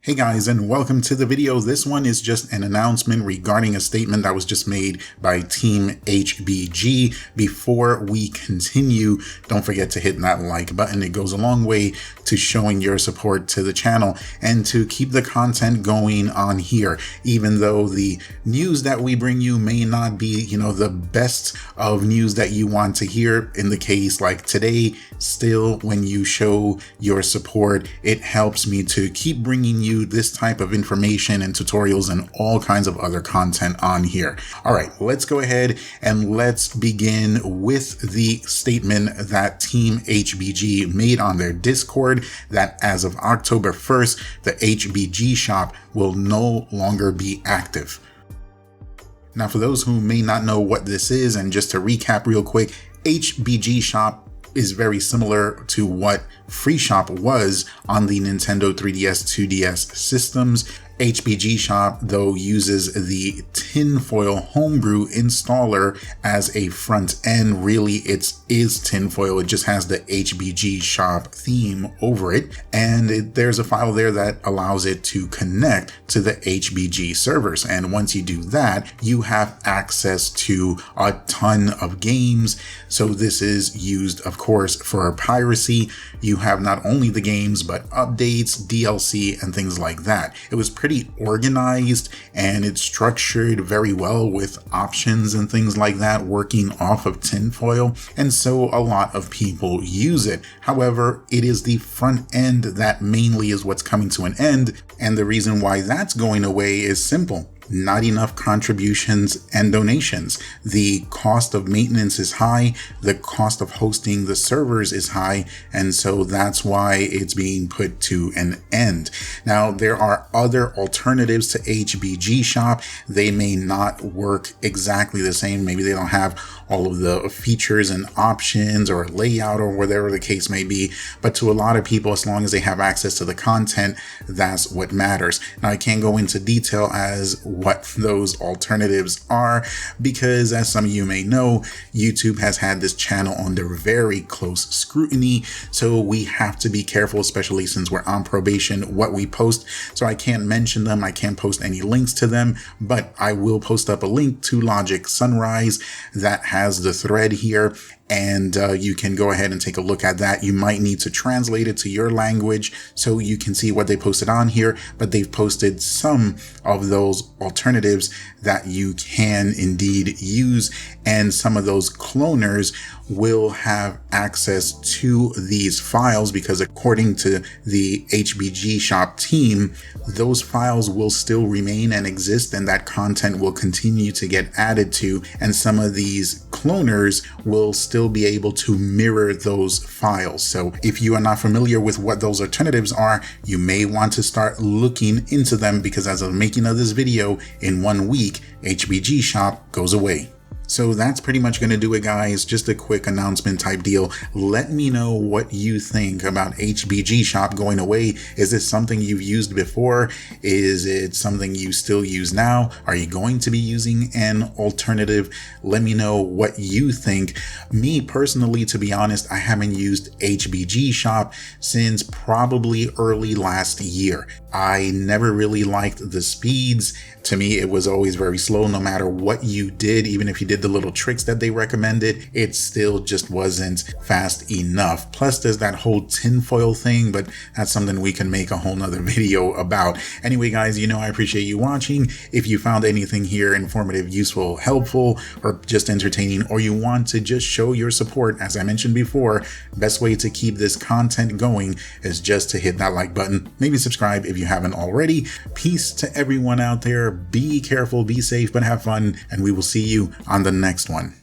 Hey guys, and welcome to the video. This one is just an announcement regarding a statement that was just made by Team HBG. Before we continue, don't forget to hit that like button. It goes a long way to showing your support to the channel and to keep the content going on here. Even though the news that we bring you may not be, the best of news that you want to hear, in the case like today, still when you show your support, it helps me to keep bringing you this type of information and tutorials and all kinds of other content on here. All right, let's go ahead and let's begin with the statement that Team HBG made on their Discord that as of October 1st, the HBG Shop will no longer be active. Now, for those who may not know what this is, and just to recap real quick, HBG Shop is very similar to what Free Shop was on the Nintendo 3DS, 2DS systems. HBG Shop, though, uses the tinfoil homebrew installer as a front end. Really, it is tinfoil. It just has the HBG Shop theme over it. And there's a file there that allows it to connect to the HBG servers. And once you do that, you have access to a ton of games. So this is used, of course, for piracy. You have not only the games, but updates, DLC, and things like that. It was pretty organized and it's structured very well with options and things like that working off of tinfoil, and so a lot of people use it. However, it is the front end that mainly is what's coming to an end, and the reason why that's going away is simple. Not enough contributions and donations. The cost of maintenance is high, the cost of hosting the servers is high, and so that's why it's being put to an end. Now, there are other alternatives to HBG Shop. They may not work exactly the same. Maybe they don't have all of the features and options or layout or whatever the case may be, but to a lot of people, as long as they have access to the content, that's what matters. Now, I can't go into detail as what those alternatives are because, as some of you may know, YouTube has had this channel under very close scrutiny, so we have to be careful, especially since we're on probation, what we post. So I can't mention them, I can't post any links to them, but I will post up a link to Logic Sunrise that has the thread here, and you can go ahead and take a look at that. You might need to translate it to your language so you can see what they posted on here, but they've posted some of those alternatives that you can indeed use, and some of those cloners will have access to these files because according to the HBG Shop team, those files will still remain and exist, and that content will continue to get added to, and some of these cloners will still be able to mirror those files. So if you are not familiar with what those alternatives are, you may want to start looking into them, because as of the making of this video, in 1 week, HBG Shop goes away. So that's pretty much going to do it, guys. Just a quick announcement type deal. Let me know what you think about HBG Shop going away. Is this something you've used before? Is it something you still use now? Are you going to be using an alternative? Let me know what you think. Me personally, to be honest, I haven't used HBG Shop since probably early last year. I never really liked the speeds. To me, it was always very slow. No matter what you did, even if you did the little tricks that they recommended, it still just wasn't fast enough. Plus, there's that whole tinfoil thing, but that's something we can make a whole nother video about. Anyway, guys, I appreciate you watching. If you found anything here informative, useful, helpful, or just entertaining, or you want to just show your support, as I mentioned before, best way to keep this content going is just to hit that like button. Maybe subscribe if you haven't already. Peace to everyone out there. Be careful, be safe, but have fun, and we will see you on the next one.